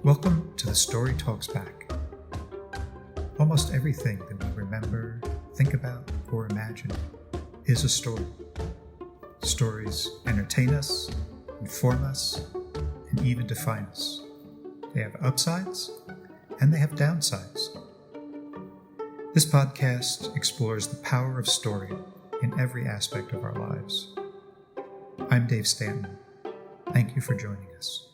Welcome to The Story Talks Back. Almost everything that we remember, think about, or imagine is a story. Stories entertain us, inform us, and even define us. They have upsides, and they have downsides. This podcast explores the power of story in every aspect of our lives. I'm Dave Stanton. Thank you for joining us.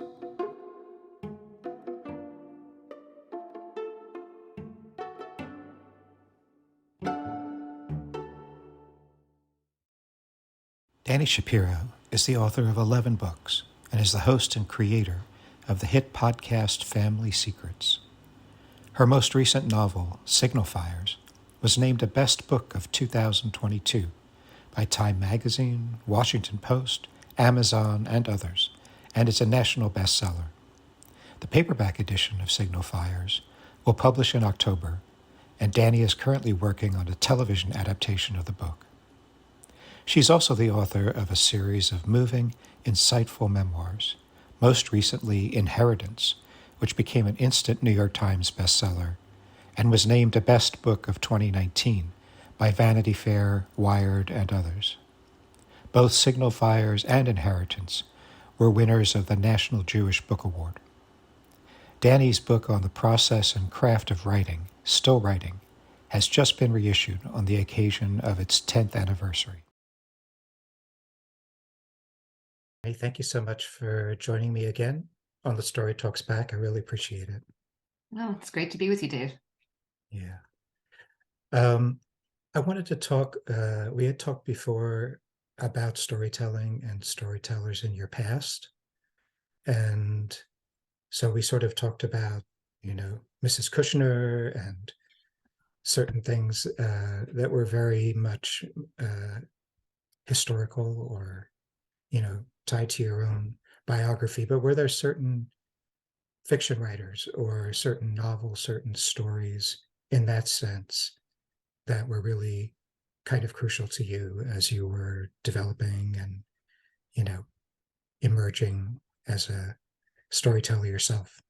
Dani Shapiro is the author of 11 books and is the host and creator of the hit podcast Family Secrets. Her most recent novel, Signal Fires, was named a Best Book of 2022 by Time Magazine, Washington Post, Amazon, and others, and is a national bestseller. The paperback edition of Signal Fires will publish in October, and Dani is currently working on a television adaptation of the book. She's also the author of a series of moving, insightful memoirs, most recently Inheritance, which became an instant New York Times bestseller and was named a Best Book of 2019 by Vanity Fair, Wired, and others. Both Signal Fires and Inheritance were winners of the National Jewish Book Award. Dani's book on the process and craft of writing, Still Writing, has just been reissued on the occasion of its 10th anniversary. Hey, thank you so much for joining me again on The Story Talks Back. I really appreciate it. Oh, it's great to be with you, Dave. Yeah. I wanted to talk, we had talked before about storytelling and storytellers in your past. And so we sort of talked about, Mrs. Kushner and certain things that were very much historical or, tied to your own biography. But were there certain fiction writers or certain novels, certain stories in that sense that were really kind of crucial to you as you were developing and, emerging as a storyteller yourself?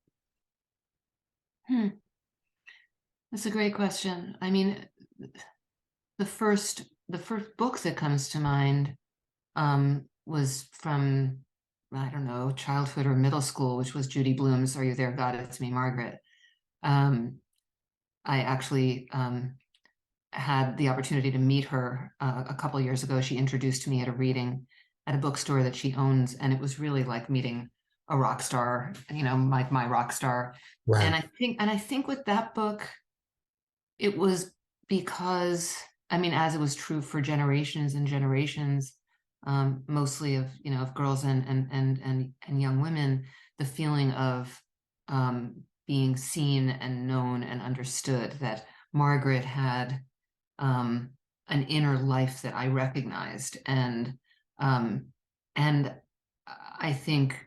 That's a great question. I mean, the first book that comes to mind was from, I don't know, childhood or middle school, which was Judy Blume's Are You There, God? It's Me, Margaret. I actually had the opportunity to meet her a couple years ago. She introduced me at a reading at a bookstore that she owns, and it was really like meeting a rock star, like my rock star. Wow. And I think with that book, it was because, as it was true for generations and generations, mostly of girls and young women, the feeling of being seen and known and understood, that Margaret had an inner life that I recognized. And I think,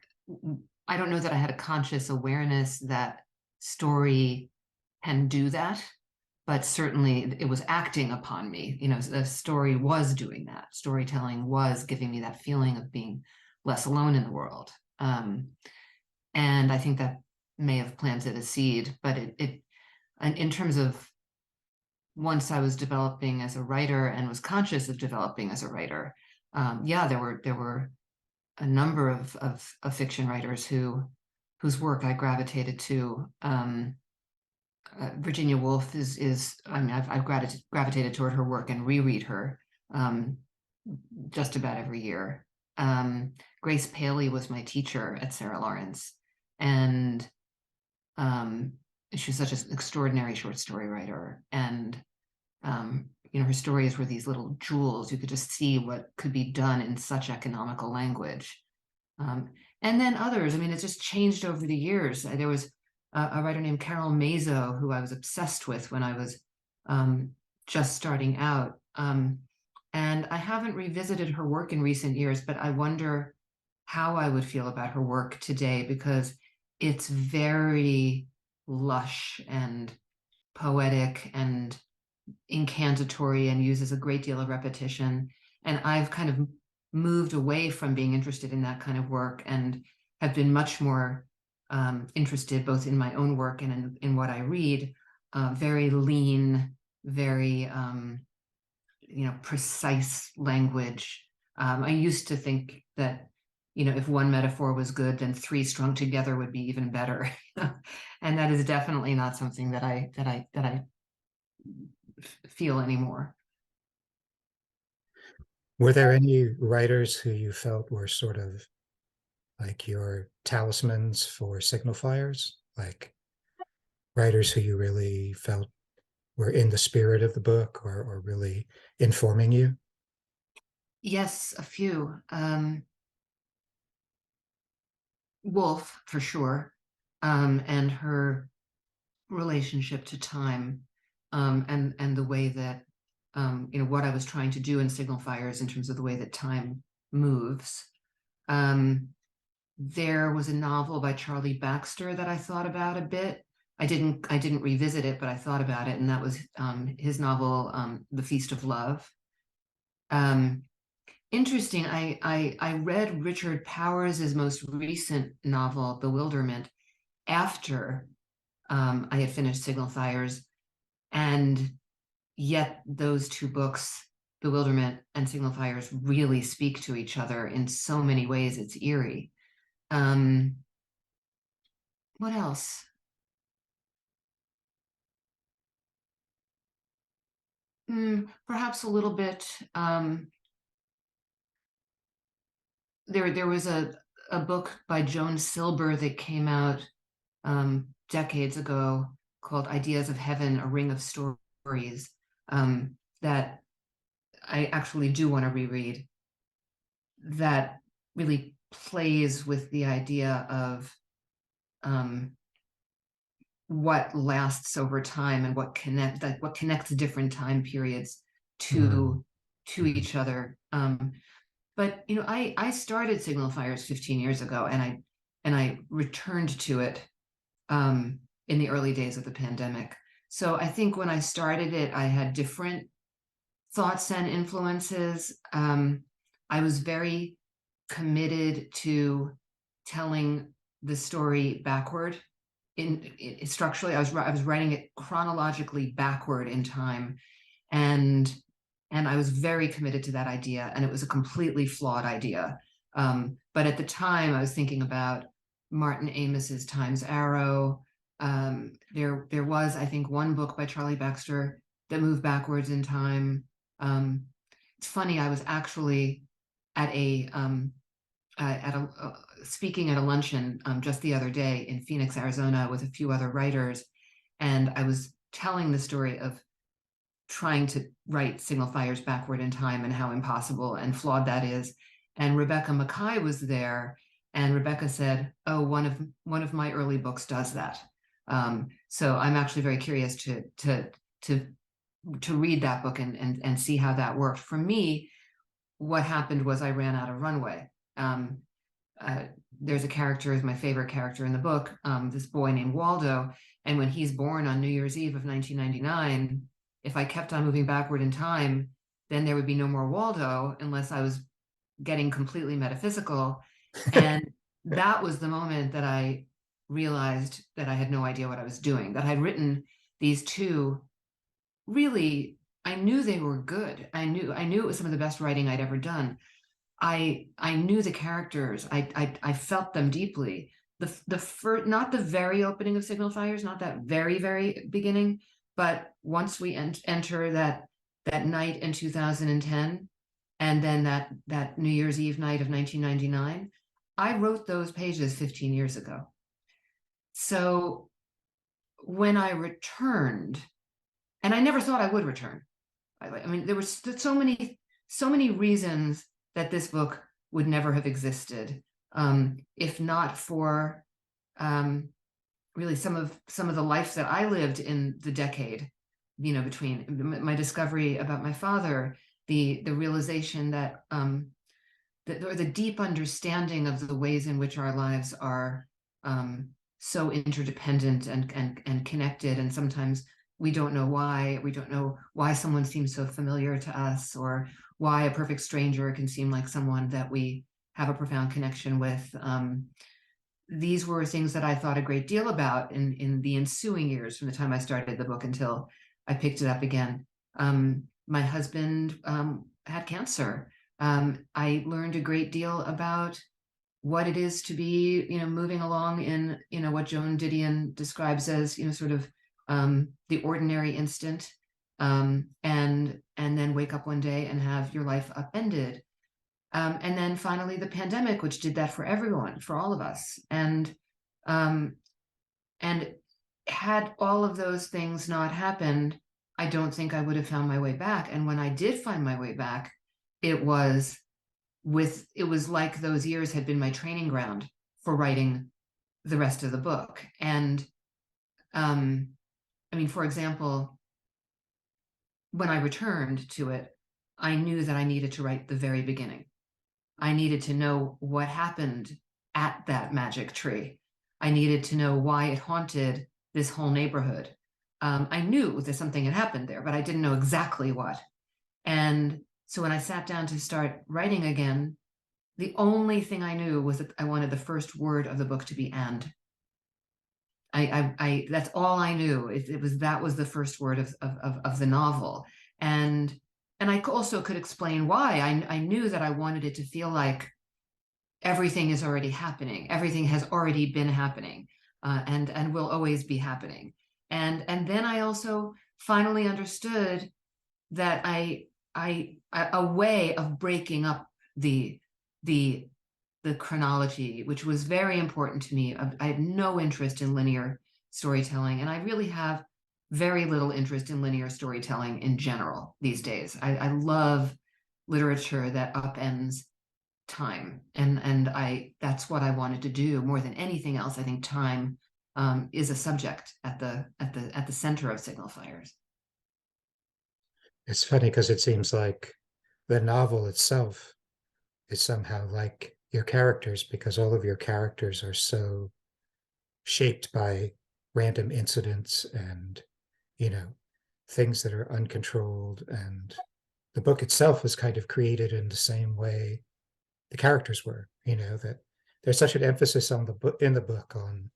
I don't know that I had a conscious awareness that story can do that, but certainly it was acting upon me. The story was doing that. Storytelling was giving me that feeling of being less alone in the world. And I think that may have planted a seed, but and in terms of once I was developing as a writer and was conscious of developing as a writer, there were a number of fiction writers whose work I gravitated to. Virginia Woolf I've gravitated toward her work and reread her just about every year. Grace Paley was my teacher at Sarah Lawrence, and she's such an extraordinary short story writer. And her stories were these little jewels. You could just see what could be done in such economical language. And then others. It just changed over the years. There was a writer named Carol Mazo, who I was obsessed with when I was just starting out. And I haven't revisited her work in recent years, but I wonder how I would feel about her work today, because it's very lush and poetic and incantatory and uses a great deal of repetition. And I've kind of moved away from being interested in that kind of work and have been much more interested both in my own work and in what I read. Very lean, very precise language. I used to think that if one metaphor was good, then three strung together would be even better. And that is definitely not something that I feel anymore. Were there any writers who you felt were sort of like your talismans for signifiers? Like writers who you really felt were in the spirit of the book or really informing you? Yes, a few. Woolf, for sure, and her relationship to time, and the way that what I was trying to do in Signifiers in terms of the way that time moves. There was a novel by Charlie Baxter that I thought about a bit. I didn't revisit it, but I thought about it, and that was his novel, The Feast of Love. Interesting. I read Richard Powers' most recent novel, Bewilderment, after I had finished Signifiers, and yet those two books, Bewilderment and Signifiers, really speak to each other in so many ways. It's eerie. What else? Perhaps a little bit. There was a book by Joan Silber that came out decades ago called Ideas of Heaven, A Ring of Stories, that I actually do want to reread, that really plays with the idea of what lasts over time and what connects different time periods to each other. But I started Signifiers 15 years ago, and I returned to it in the early days of the pandemic. So I think when I started it, I had different thoughts and influences. I was very committed to telling the story backward. Structurally, I was writing it chronologically backward in time, and I was very committed to that idea, and it was a completely flawed idea. But at the time, I was thinking about Martin Amos's Time's Arrow. There was, I think, one book by Charlie Baxter that moved backwards in time. It's funny, I was actually at a speaking at a luncheon just the other day in Phoenix, Arizona, with a few other writers, and I was telling the story of trying to write Signifiers backward in time and how impossible and flawed that is. And Rebecca Mackay was there, and Rebecca said, "Oh, one of my early books does that." So I'm actually very curious to read that book and see how that worked. For me, what happened was I ran out of runway. There's a character, is my favorite character in the book, this boy named Waldo, and when he's born on New Year's Eve of 1999, if I kept on moving backward in time, then there would be no more Waldo unless I was getting completely metaphysical. And that was the moment that I realized that I had no idea what I was doing, that I'd written these two really, I knew they were good. I knew it was some of the best writing I'd ever done. I knew the characters. I felt them deeply. The first, not the very opening of Signifiers, not that very beginning, but once we enter that night in 2010, and then that New Year's Eve night of 1999, I wrote those pages 15 years ago. So when I returned, and I never thought I would return. I mean, there were so many reasons that this book would never have existed, if not for really some of the life that I lived in the decade, between my discovery about my father, the realization that the deep understanding of the ways in which our lives are so interdependent and connected, and sometimes we don't know why. We don't know why someone seems so familiar to us, or why a perfect stranger can seem like someone that we have a profound connection with. these were things that I thought a great deal about in the ensuing years, from the time I started the book until I picked it up again. My husband had cancer. I learned a great deal about what it is to be, moving along in, what Joan Didion describes as, sort of the ordinary instant, and then wake up one day and have your life upended. And then finally the pandemic, which did that for everyone, for all of us. Um, and had all of those things not happened, I don't think I would have found my way back. And when I did find my way back, it was like those years had been my training ground for writing the rest of the book. And I mean, for example, when I returned to it, I knew that I needed to write the very beginning. I needed to know what happened at that magic tree. I needed to know why it haunted this whole neighborhood. I knew that something had happened there, but I didn't know exactly what. And so when I sat down to start writing again, the only thing I knew was that I wanted the first word of the book to be "and." That's all I knew. That was the first word of the novel. And I also could explain why. I knew that I wanted it to feel like everything is already happening. Everything has already been happening, and will always be happening. And then I also finally understood that a way of breaking up the chronology, which was very important to me. I had no interest in linear storytelling, and I really have very little interest in linear storytelling in general these days. I love literature that upends time, and that's what I wanted to do more than anything else. I think time is a subject at the center of Signal Fires. It's funny because it seems like the novel itself is somehow like your characters, because all of your characters are so shaped by random incidents and, you know, things that are uncontrolled. And the book itself was kind of created in the same way the characters were, that there's such an emphasis on the book in the book on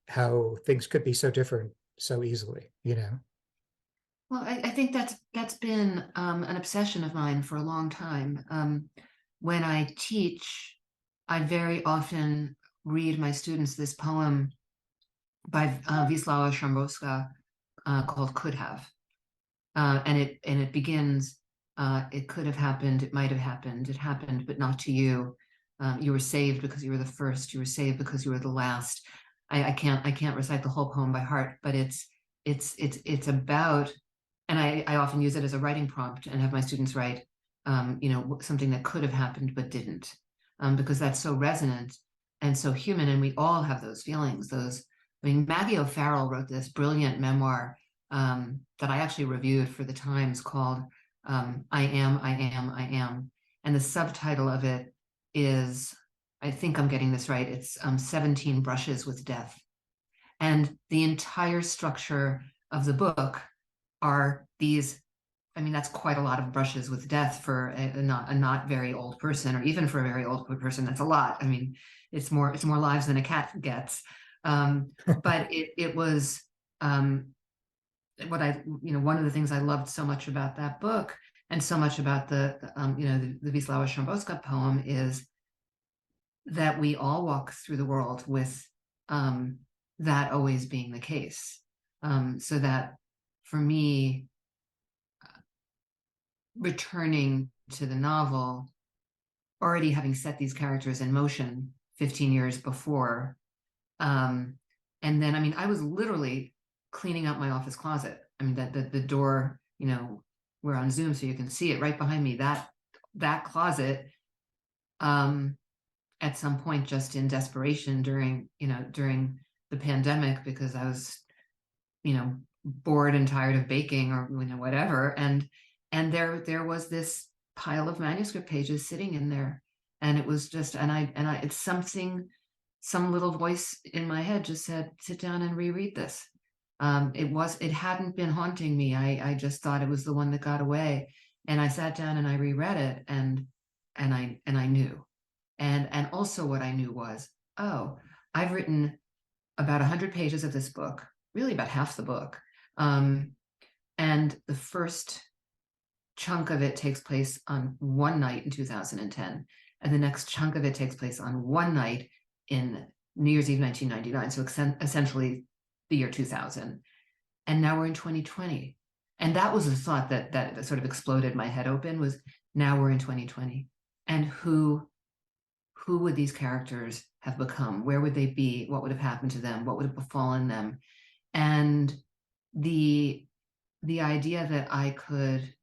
how things could be so different so easily. Well, I think that's been an obsession of mine for a long time. When I teach, I very often read my students this poem by Wisława Szymborska called "Could Have," and it begins, "It could have happened. It might have happened. It happened, but not to you. You were saved because you were the first. You were saved because you were the last." I can't recite the whole poem by heart, but it's about, and I often use it as a writing prompt and have my students write, something that could have happened but didn't, because that's so resonant and so human, and we all have those feelings. I mean, Maggie O'Farrell wrote this brilliant memoir that I actually reviewed for the Times called "I Am, I Am, I Am," and the subtitle of it is, I think I'm getting this right, it's 17 Brushes with Death. And the entire structure of the book are these, I mean, that's quite a lot of brushes with death for a not very old person, or even for a very old person, that's a lot. I mean, it's more lives than a cat gets. But it was one of the things I loved so much about that book, and so much about the Wisława Szymborska poem, is that we all walk through the world with that always being the case. So that for me, returning to the novel, already having set these characters in motion 15 years before, and then, I mean, I was literally cleaning out my office closet. I mean, the door, we're on Zoom, so you can see it right behind me, that closet, at some point, just in desperation during the pandemic, because I was, bored and tired of baking, or whatever, and there was this pile of manuscript pages sitting in there, and it was just, and I it's something, some little voice in my head just said, sit down and reread this. It hadn't been haunting me. I just thought it was the one that got away, and I sat down and I reread it, and I knew. And also what I knew was, oh, I've written about 100 pages of this book, really about half the book. And the first chunk of it takes place on one night in 2010, and the next chunk of it takes place on one night in New Year's Eve 1999, so essentially the year 2000. And now we're in 2020. And that was a thought that sort of exploded my head open, was now we're in 2020. And who would these characters have become? Where would they be? What would have happened to them? What would have befallen them? And the idea that I could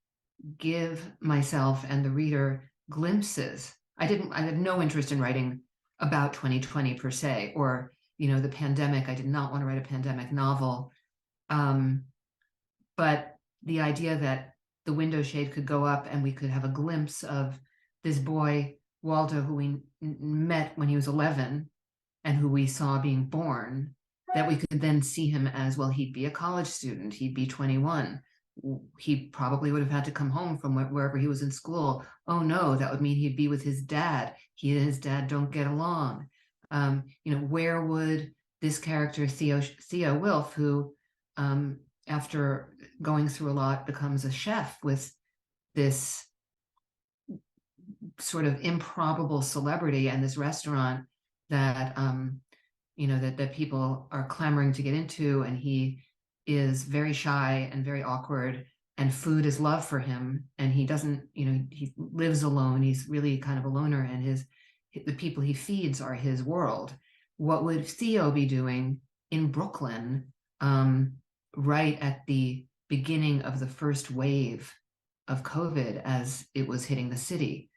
give myself and the reader glimpses. I had no interest in writing about 2020 per se, or, the pandemic. I did not want to write a pandemic novel. But the idea that the window shade could go up and we could have a glimpse of this boy, Waldo, who we met when he was 11 and who we saw being born, that we could then see him as, well, he'd be a college student, he'd be 21. He probably would have had to come home from wherever he was in school. Oh no, that would mean he'd be with his dad. He and his dad don't get along. Where would this character, Theo Wilf, who after going through a lot becomes a chef with this sort of improbable celebrity and this restaurant that that people are clamoring to get into, and he is very shy and very awkward, and food is love for him, and he doesn't, he lives alone. He's really kind of a loner, and the people he feeds are his world. What would Theo be doing in Brooklyn right at the beginning of the first wave of COVID as it was hitting the city?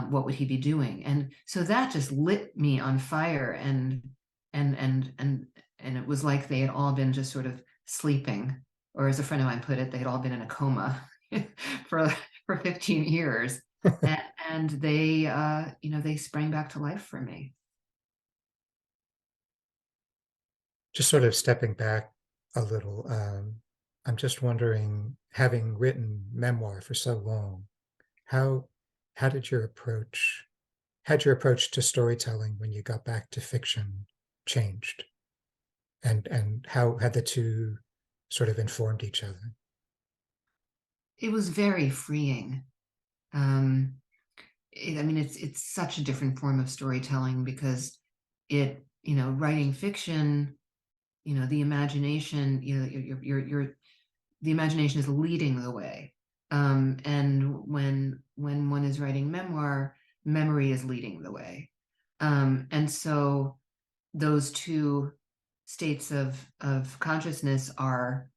What would he be doing? And so that just lit me on fire, and it was like they had all been just sort of sleeping, or as a friend of mine put it, they had all been in a coma for 15 years, and they they sprang back to life for me. Just sort of stepping back a little, I'm just wondering, having written memoir for so long, how did your approach to storytelling when you got back to fiction changed, and how had the two sort of informed each other? It was very freeing. It's such a different form of storytelling, because writing fiction, the imagination, the imagination is leading the way. And when one is writing memoir, memory is leading the way. And so those two states of consciousness are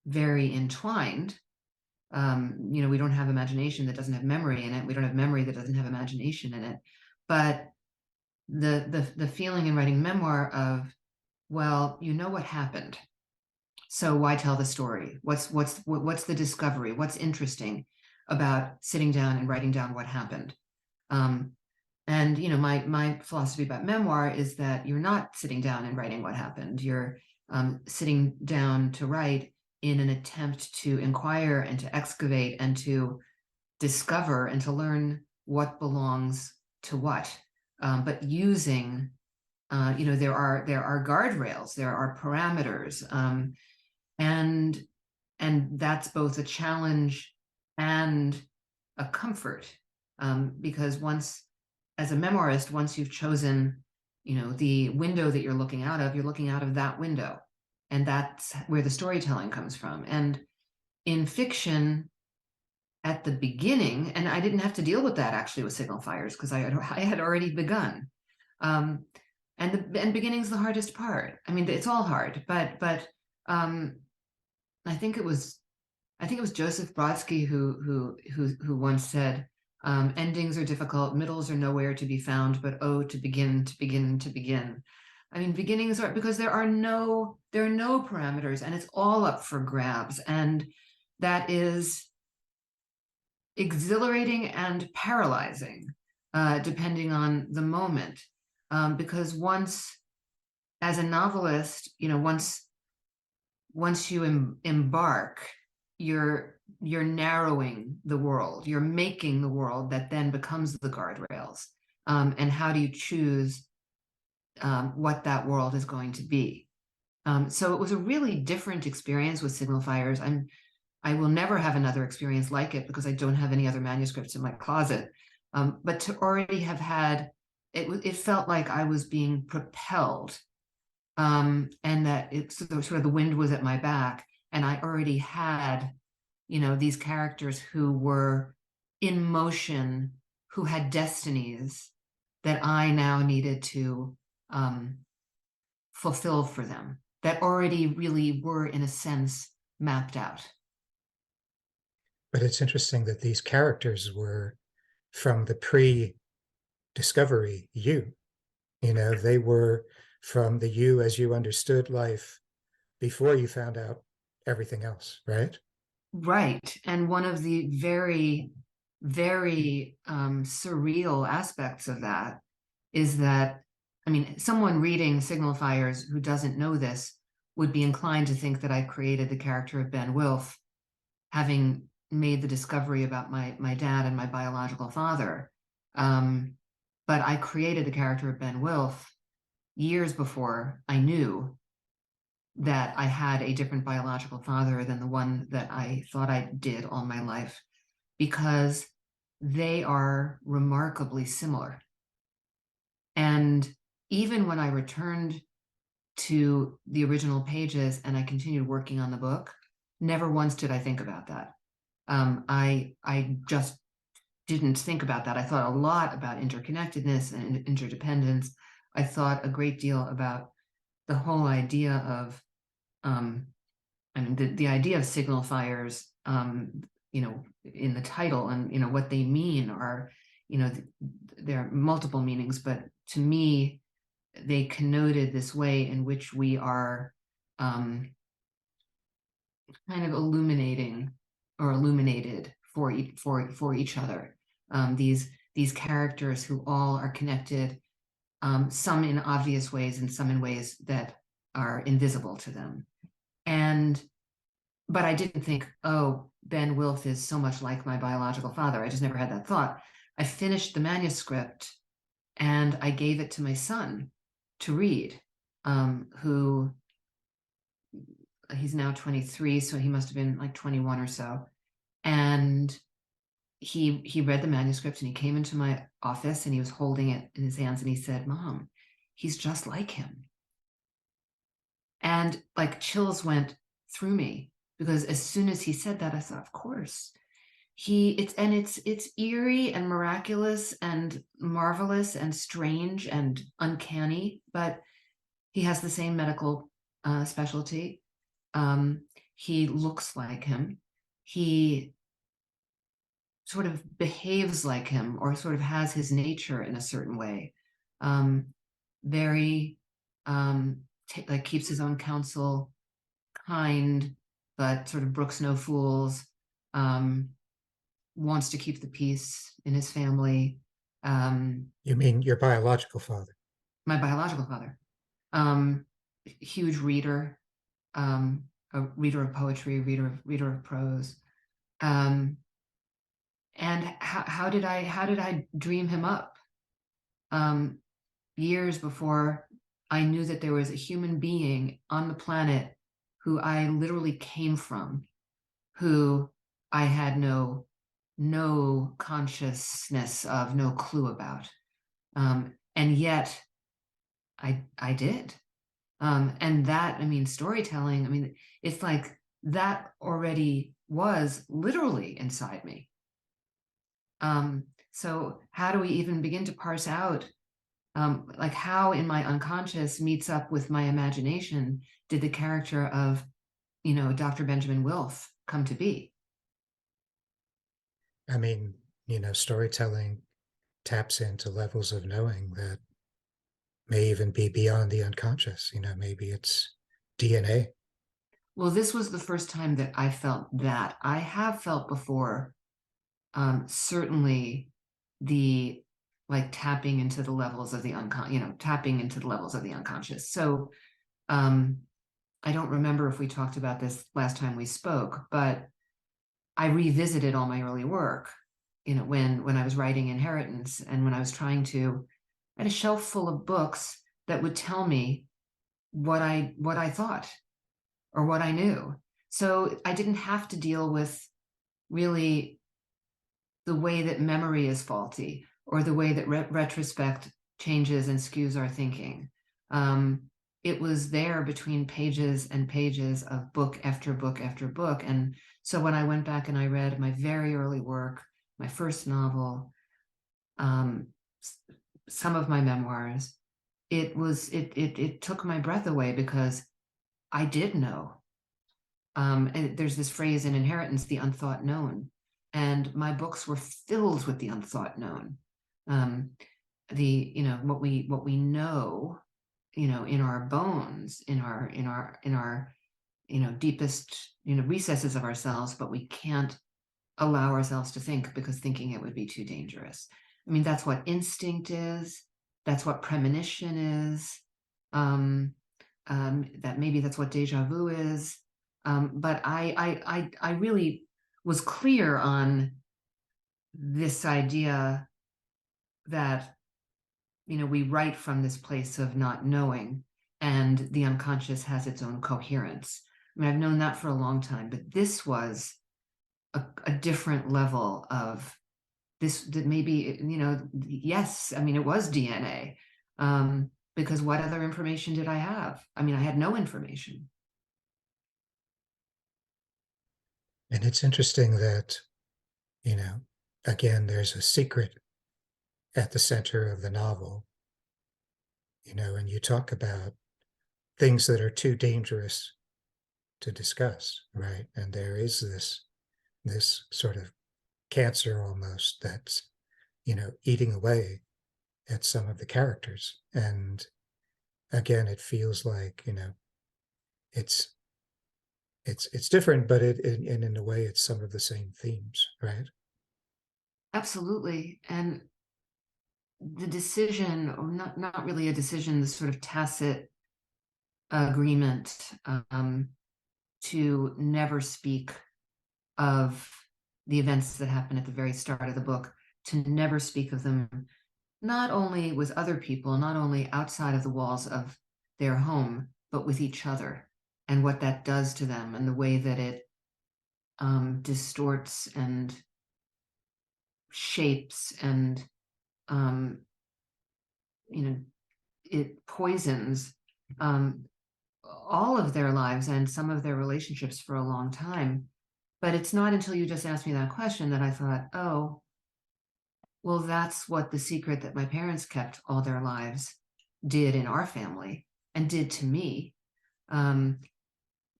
very entwined. We don't have imagination that doesn't have memory in it. We don't have memory that doesn't have imagination in it. But the feeling in writing memoir of, well, what happened, so why tell the story? What's the discovery? What's interesting about sitting down and writing down what happened? And my philosophy about memoir is that you're not sitting down and writing what happened. You're sitting down to write in an attempt to inquire and to excavate and to discover and to learn what belongs to what, but using there are guardrails, there are parameters, and that's both a challenge and a comfort, because as a memoirist, once you've chosen the window that you're looking out of that window, and that's where the storytelling comes from. And in fiction, at the beginning, and I didn't have to deal with that actually with Signal Fires, because I had already begun. And beginning's the hardest part. I mean, it's all hard, but I think it was Joseph Brodsky who once said, endings are difficult, middles are nowhere to be found, but oh, to begin. I mean, beginnings are, because there are no parameters, and it's all up for grabs, and that is exhilarating and paralyzing, depending on the moment, because once, as a novelist, once you embark, you're narrowing the world, you're making the world that then becomes the guardrails. And how do you choose what that world is going to be. So it was a really different experience with signifiers. I will never have another experience like it because I don't have any other manuscripts in my closet. But to already have had it felt like I was being propelled, and that it's sort of the wind was at my back, and I already had, these characters who were in motion, who had destinies that I now needed to fulfill for them, that already really were, in a sense, mapped out. But it's interesting that these characters were from the pre-discovery you. They were from the you as you understood life before you found out everything else, right? Right. And one of the very, very surreal aspects of that is that, I mean, someone reading Signifiers who doesn't know this would be inclined to think that I created the character of Beowulf, having made the discovery about my dad and my biological father. But I created the character of Beowulf years before I knew that I had a different biological father than the one that I thought I did all my life, because they are remarkably similar. And even when I returned to the original pages and I continued working on the book, never once did I think about that. I just didn't think about that. I thought a lot about interconnectedness and interdependence. I thought a great deal about the whole idea of, I mean, the idea of signifiers, in the title, and, what they mean are, there are multiple meanings, but to me, they connoted this way in which we are kind of illuminating or illuminated for each other. These characters who all are connected, some in obvious ways and some in ways that are invisible to them. But I didn't think, oh, Beowulf is so much like my biological father. I just never had that thought. I finished the manuscript and I gave it to my son to read, who he's now 23, so he must have been like 21 or so. And he read the manuscript and he came into my office and he was holding it in his hands and he said, "Mom, he's just like him." And like chills went through me, because as soon as he said that, I thought, of course. It's eerie and miraculous and marvelous and strange and uncanny, but he has the same medical specialty. He looks like him. He sort of behaves like him, or sort of has his nature in a certain way. Very like keeps his own counsel, kind, but sort of brooks no fools. Wants to keep the peace in his family. You mean your biological father? My biological father. Huge reader, a reader of poetry, reader of prose. And how did I dream him up? Years before I knew that there was a human being on the planet who I literally came from, who I had no consciousness of, no clue about. And yet I did. And that, I mean, storytelling, I mean, it's like that already was literally inside me. So how do we even begin to parse out, like how in my unconscious meets up with my imagination did the character of, Dr. Benjamin Wilf come to be? I mean, storytelling taps into levels of knowing that may even be beyond the unconscious. Maybe it's DNA. Well, this was the first time that I felt that. I have felt before, certainly the like tapping into the levels of the tapping into the levels of the unconscious. So I don't remember if we talked about this last time we spoke, but I revisited all my early work, when I was writing Inheritance, and when I was I had a shelf full of books that would tell me what I thought or what I knew. So I didn't have to deal with really the way that memory is faulty or the way that retrospect changes and skews our thinking. It was there between pages and pages of book after book after book. And so when I went back and I read my very early work, my first novel, um, some of my memoirs, it took my breath away because I did know. And there's this phrase in Inheritance, the unthought known, and my books were filled with the unthought known. Um, what we know, in our bones, in our deepest recesses of ourselves, but we can't allow ourselves to think because thinking it would be too dangerous. I mean, that's what instinct is. That's what premonition is. That maybe that's what deja vu is. But I really was clear on this idea that we write from this place of not knowing, and the unconscious has its own coherence. I mean, I've known that for a long time, but this was a different level of this, that maybe, yes, I mean, it was DNA. Because what other information did I have? I mean, I had no information. And it's interesting that, again, there's a secret at the center of the novel, and you talk about things that are too dangerous to discuss, right? And there is this sort of cancer almost that's, eating away at some of the characters. And again, it feels like, it's it's different, but in a way it's some of the same themes, right? Absolutely. And the decision, or not really a decision, the sort of tacit agreement, to never speak of the events that happen at the very start of the book, to never speak of them, not only with other people, not only outside of the walls of their home, but with each other, and what that does to them, and the way that it distorts and shapes and um, it poisons all of their lives and some of their relationships for a long time. But it's not until you just asked me that question that I thought, oh, well, that's what the secret that my parents kept all their lives did in our family and did to me. Um,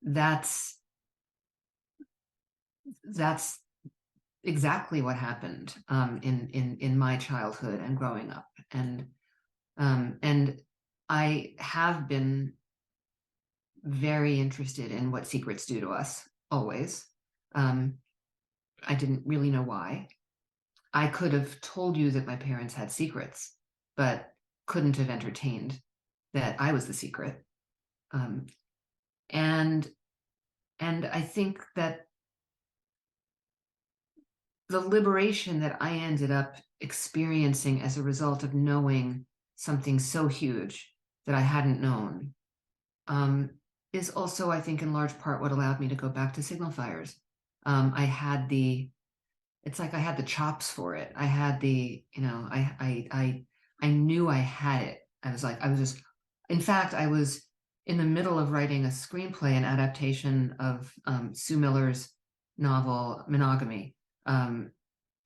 that's that's exactly what happened in my childhood and growing up, and I have been very interested in what secrets do to us always. I didn't really know why. I could have told you that my parents had secrets, but couldn't have entertained that I was the secret. Um, and and I think that the liberation that I ended up experiencing as a result of knowing something so huge that I hadn't known, um, is also, I think, in large part what allowed me to go back to signifiers. I had it's like I had the chops for it. I had I knew I had it. In fact, I was in the middle of writing a screenplay, an adaptation of Sue Miller's novel Monogamy, um,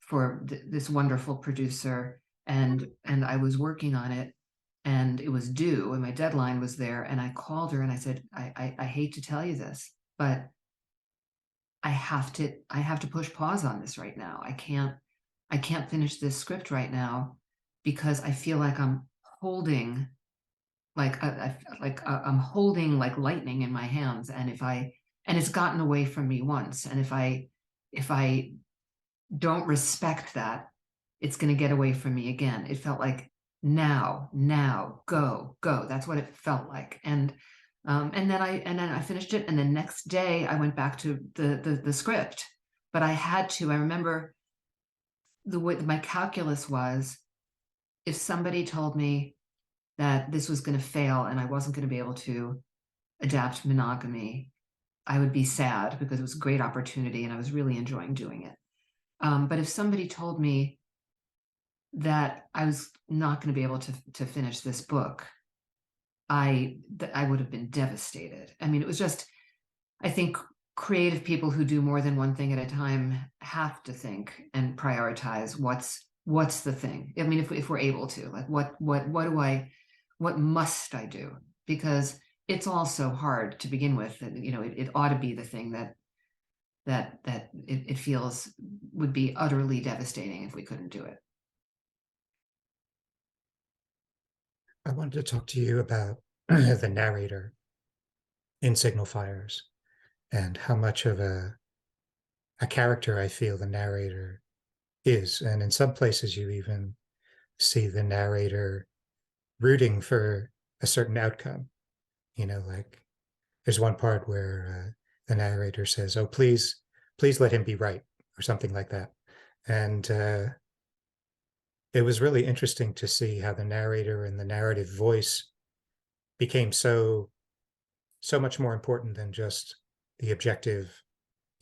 for this wonderful producer, and I was working on it, and it was due, and my deadline was there, and I called her and I said, I hate to tell you this, but I have to push pause on this right now. I can't finish this script right now because I feel like I'm holding I'm holding like lightning in my hands, and it's gotten away from me once, and if I don't respect that, it's going to get away from me again. It felt like now, go, go. That's what it felt like. And then I finished it, and the next day I went back to the script. But I had to. I remember the way my calculus was: if somebody told me that this was going to fail and I wasn't going to be able to adapt monogamy, I would be sad because it was a great opportunity and I was really enjoying doing it. But if somebody told me that I was not going to be able to finish this book, I would have been devastated. I mean, it was just, I think creative people who do more than one thing at a time have to think and prioritize what's the thing. I mean, if we're able to, like, what must I do? Because it's all so hard to begin with. You know, it ought to be the thing that it feels would be utterly devastating if we couldn't do it. I wanted to talk to you about the narrator in Signal Fires and how much of a character I feel the narrator is. And in some places, you even see the narrator rooting for a certain outcome. You know, like there's one part where the narrator says, "Oh, please let him be right," or something like that. And it was really interesting to see how the narrator and the narrative voice became so much more important than just the objective,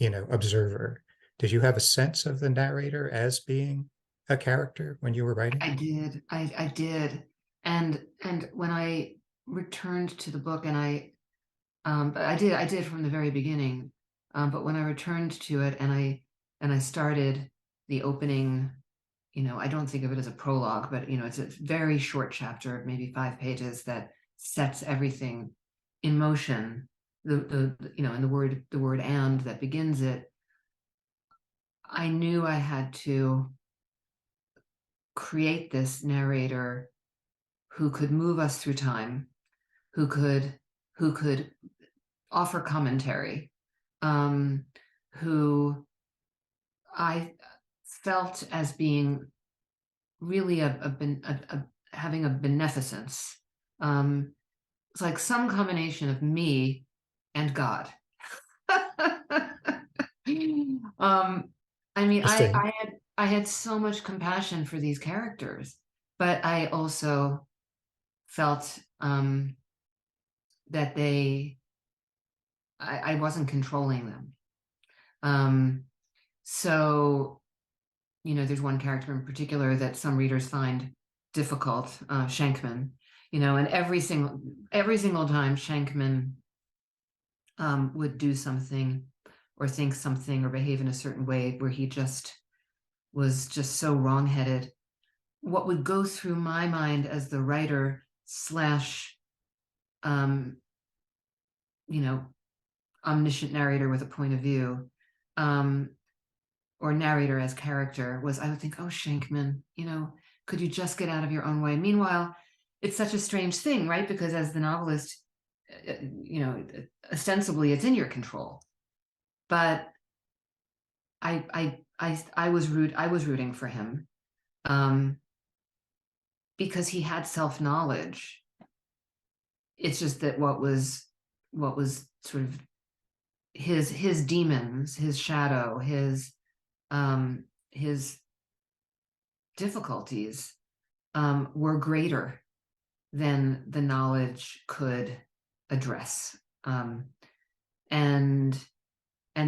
observer. Did you have a sense of the narrator as being a character when you were writing? I did. I did. And when I returned to the book, and I did from the very beginning. But when I returned to it and I started the opening, I don't think of it as a prologue, but it's a very short chapter, maybe 5 pages, that sets everything in motion. And the word "and" that begins it. I knew I had to create this narrator who could move us through time, who could offer commentary, who I felt as being really having a beneficence. It's like some combination of me and God. I mean, Interesting. I had so much compassion for these characters, but I also felt that I wasn't controlling them. So, there's one character in particular that some readers find difficult, Shankman, and every single time Shankman would do something or think something or behave in a certain way where he was just so wrongheaded, what would go through my mind as the writer slash omniscient narrator with a point of view, or narrator as character, was I would think, oh, Shankman, could you just get out of your own way? Meanwhile, it's such a strange thing, right? Because as the novelist, ostensibly it's in your control. But I was rooting for him, because he had self-knowledge. It's just that what was sort of his demons, his shadow, his difficulties were greater than the knowledge could address, and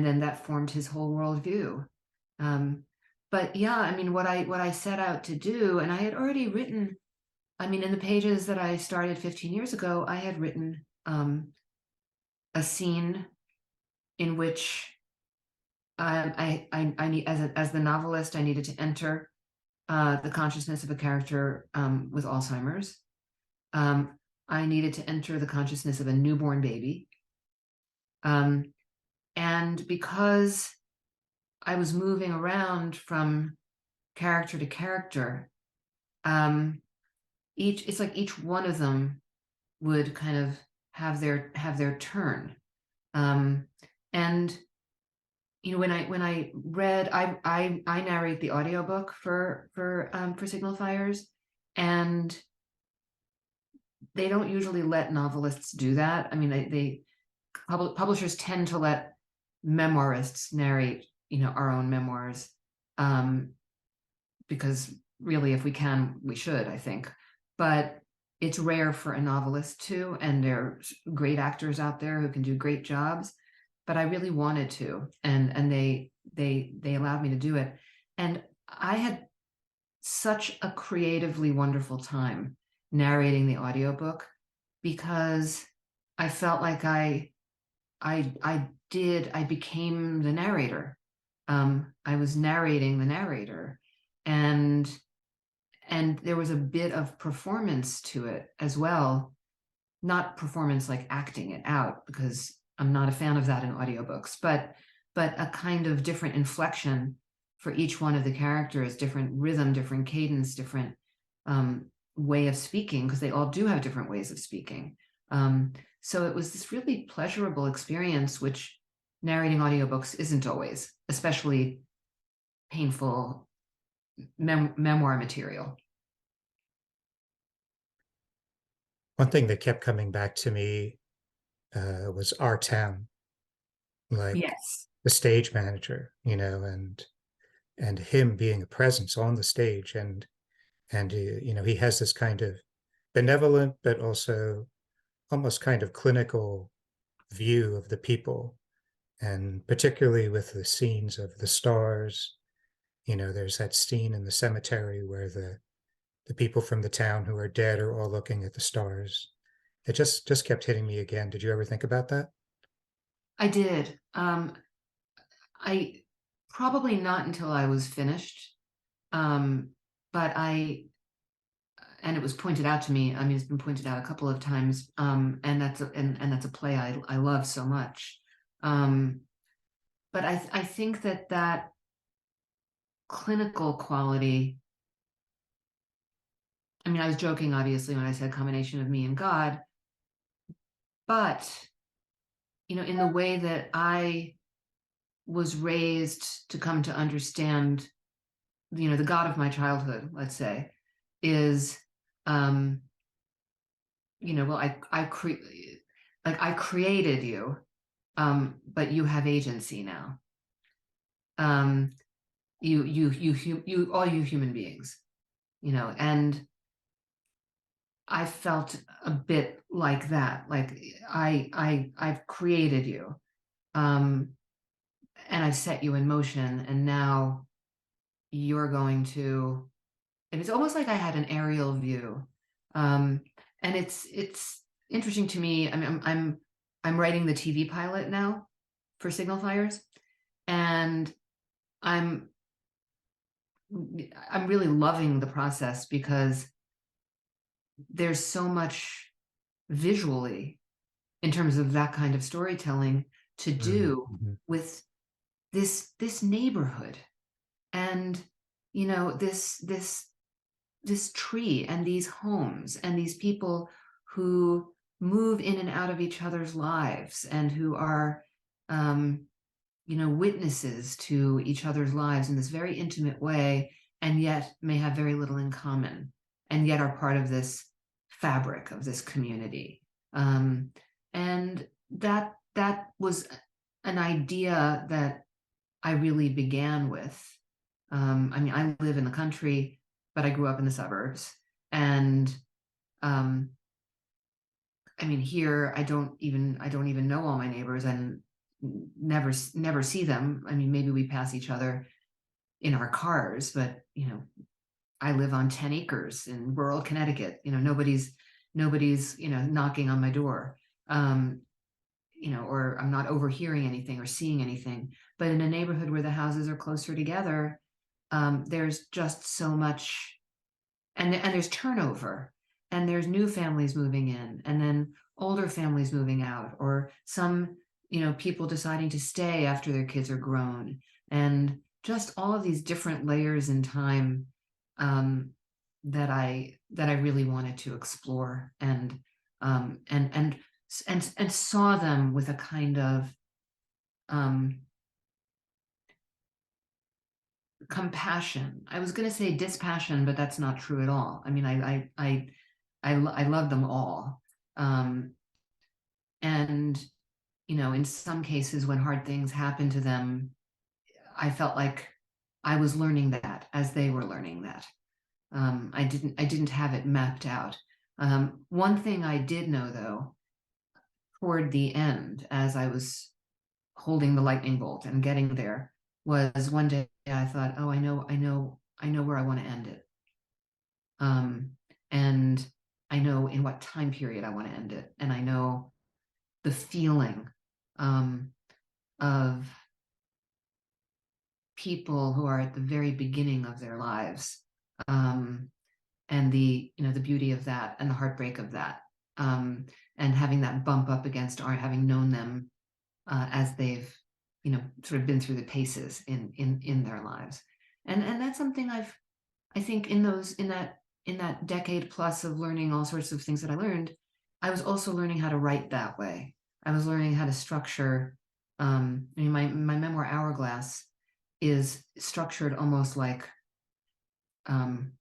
then that formed his whole worldview. But yeah, I mean, what I set out to do, and I had already written. I mean, in the pages that I started 15 years ago, I had written a scene in which I need, as the novelist, I needed to enter the consciousness of a character with Alzheimer's. I needed to enter the consciousness of a newborn baby. And because I was moving around from character to character, it's like each one of them would kind of have their turn. And when I read, I narrate the audiobook for Signal Fires, and they don't usually let novelists do that. I mean, publishers tend to let memoirists narrate, our own memoirs, because really, if we can, we should, I think. But it's rare for a novelist to, and there are great actors out there who can do great jobs, but I really wanted to, and they allowed me to do it. And I had such a creatively wonderful time narrating the audiobook because I felt like I became the narrator. I was narrating the narrator, and there was a bit of performance to it as well. Not performance like acting it out, because I'm not a fan of that in audiobooks, but a kind of different inflection for each one of the characters, different rhythm, different cadence, different way of speaking, because they all do have different ways of speaking. So it was this really pleasurable experience, which narrating audiobooks isn't always, especially painful memoir material. One thing that kept coming back to me was our town, like Yes. the stage manager, and him being a presence on the stage, and he has this kind of benevolent but also almost kind of clinical view of the people, and particularly with the scenes of the stars. There's that scene in the cemetery where the people from the town who are dead are all looking at the stars. It just kept hitting me again. Did you ever think about that? I did. I probably not until I was finished. Um, but and it was pointed out to me. I mean, it's been pointed out a couple of times. And that's a play I love so much. Um, but I think that clinical quality. I mean, I was joking, obviously, when I said combination of me and God, but in the way that I was raised to come to understand, the God of my childhood, let's say, is, um, well, I created you, but you have agency now. Um, all you human beings, and I felt a bit like that, like I've created you, and I've set you in motion, and now you're going to. And it's almost like I had an aerial view, um, and it's interesting to me. I mean, I'm writing the TV pilot now for Signal Fires, and I'm I'm really loving the process because there's so much visually in terms of that kind of storytelling to do Mm-hmm. with this neighborhood, and this tree and these homes and these people who move in and out of each other's lives, and who are um, witnesses to each other's lives in this very intimate way, and yet may have very little in common, and yet are part of this fabric of this community. And that was an idea that I really began with. I mean, I live in the country, but I grew up in the suburbs, and um, I mean, here I don't even know all my neighbors, and never see them. I mean, maybe we pass each other in our cars, but I live on 10 acres in rural Connecticut. Nobody's knocking on my door. Or I'm not overhearing anything or seeing anything. But in a neighborhood where the houses are closer together, there's just so much, and there's turnover, and there's new families moving in, and then older families moving out, or some people deciding to stay after their kids are grown, and just all of these different layers in time, that I really wanted to explore, um, and and and saw them with a kind of um, compassion. I was going to say dispassion, but that's not true at all. I mean, I love them all, um, and in some cases, when hard things happen to them, I felt like I was learning that as they were learning that. I didn't have it mapped out. One thing I did know, though, toward the end, as I was holding the lightning bolt and getting there, was one day I thought, oh, I know where I want to end it. And I know in what time period I want to end it. And I know the feeling of people who are at the very beginning of their lives, and the beauty of that and the heartbreak of that, and having that bump up against, or having known them as they've sort of been through the paces in their lives. And that's something I think in that decade plus of learning all sorts of things that I learned, I was also learning how to write that way. I was learning how to structure. I mean, my memoir Hourglass is structured almost like um,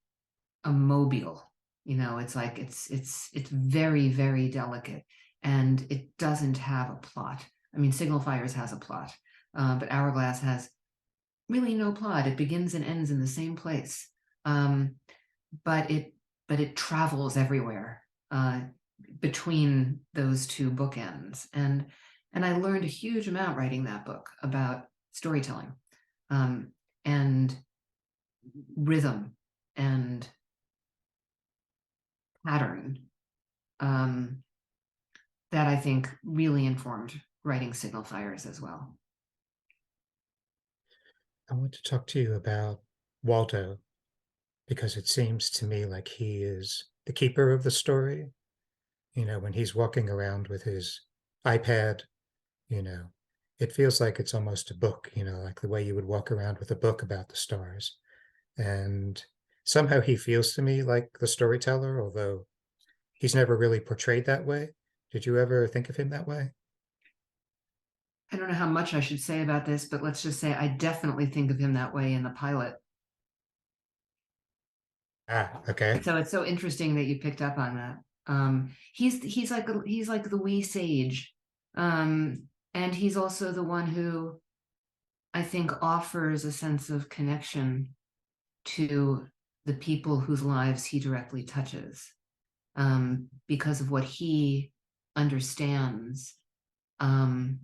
a mobile. It's like it's very, very delicate, and it doesn't have a plot. I mean, Signal Fires has a plot, but Hourglass has really no plot. It begins and ends in the same place, but it travels everywhere between those two bookends, and I learned a huge amount writing that book about storytelling, and rhythm and pattern, um, that I think really informed writing Signal Fires as well. I want to talk to you about Waldo because it seems to me like he is the keeper of the story. When he's walking around with his iPad, you know, it feels like it's almost a book, like the way you would walk around with a book about the stars. And somehow he feels to me like the storyteller, although he's never really portrayed that way. Did you ever think of him that way? I don't know how much I should say about this, but let's just say I definitely think of him that way in the pilot. Ah, okay. So it's so interesting that you picked up on that. He's like the wee sage, and he's also the one who I think offers a sense of connection to the people whose lives he directly touches, because of what he understands, um,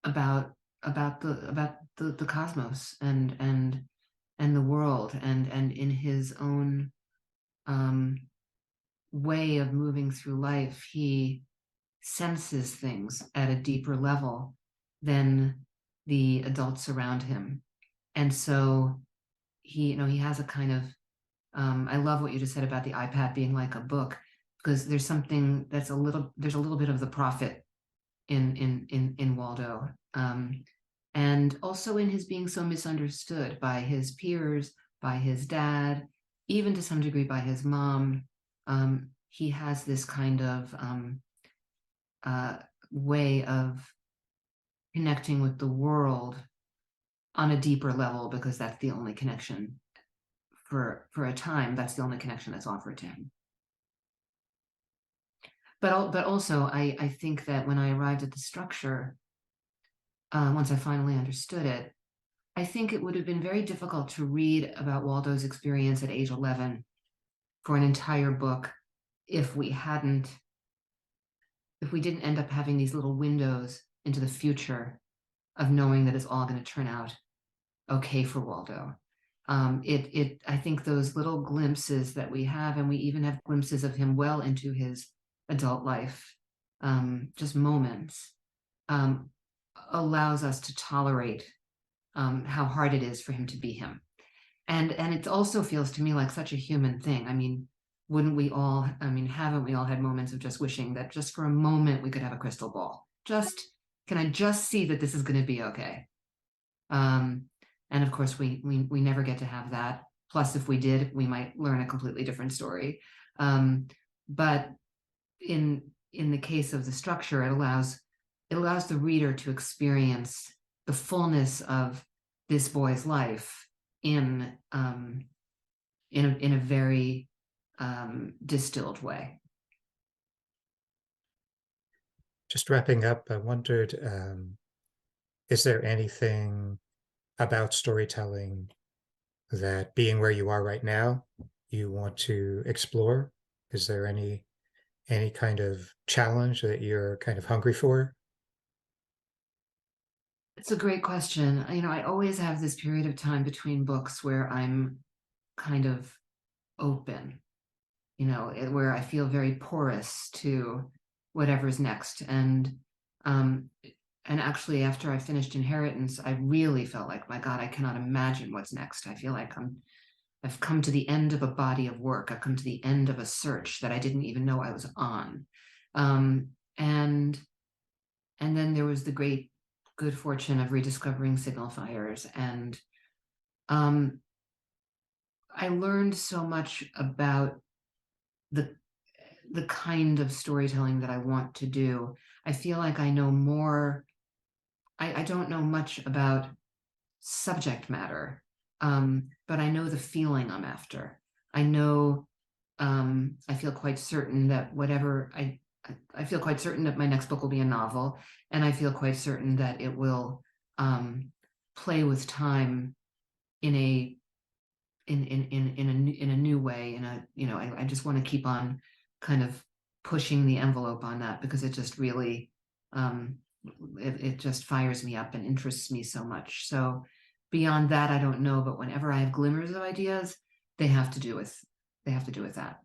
about the cosmos and the world, and in his own um, way of moving through life, he senses things at a deeper level than the adults around him. And so he has a kind of, I love what you just said about the iPad being like a book, because there's a little bit of the prophet in Waldo, and also in his being so misunderstood by his peers, by his dad, even to some degree by his mom. He has this kind of uh, way of connecting with the world on a deeper level, because that's the only connection, for a time, that's the only connection that's offered to him. But also, I think that when I arrived at the structure, once I finally understood it, I think it would have been very difficult to read about Waldo's experience at age 11 for an entire book if if we didn't end up having these little windows into the future of knowing that it's all going to turn out okay for Waldo. I think those little glimpses that we have, and we even have glimpses of him well into his adult life, just moments, um, allows us to tolerate how hard it is for him to be him. And it also feels to me like such a human thing. I mean, wouldn't we all, I mean, haven't we all had moments of just wishing that just for a moment we could have a crystal ball? Can I just see that this is going to be okay? Um, and of course, we never get to have that. Plus, if we did, we might learn a completely different story. But in the case of the structure, it allows the reader to experience the fullness of this boy's life in a very distilled way. Just wrapping up, I wondered, is there anything about storytelling that being where you are right now, you want to explore? Is there any kind of challenge that you're kind of hungry for? It's a great question. I always have this period of time between books where I'm kind of open, where I feel very porous to whatever's next. Um, and actually, after I finished Inheritance, I really felt like, my God, I cannot imagine what's next. I feel like I've come to the end of a body of work. I've come to the end of a search that I didn't even know I was on. Um, and and then there was the great good fortune of rediscovering Signal Fires, and um, I learned so much about the the kind of storytelling that I want to do. I feel like I know more. I don't know much about subject matter, but I know the feeling I'm after. I know. I feel quite certain that I feel quite certain that my next book will be a novel, and I feel quite certain that it will play with time in a in a new way. I just want to keep on kind of pushing the envelope on that, because it just really um, it just fires me up and interests me so much. So beyond that, I don't know. But whenever I have glimmers of ideas, they have to do with they have to do with that.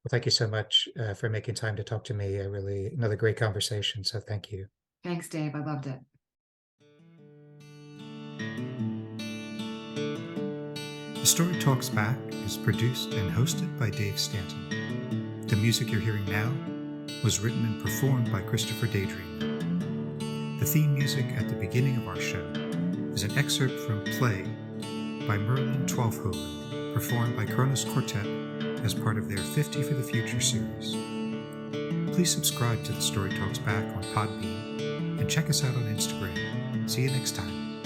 Well, thank you so much for making time to talk to me. Another great conversation. So thank you. Thanks, Dave. I loved it. The Story Talks Back is produced and hosted by Dave Stanton. The music you're hearing now was written and performed by Christopher Daydream. The theme music at the beginning of our show is an excerpt from Play by Merlin Twelfhoven, performed by Kronos Quartet as part of their 50 for the Future series. Please subscribe to The Story Talks Back on Podbean and check us out on Instagram. See you next time.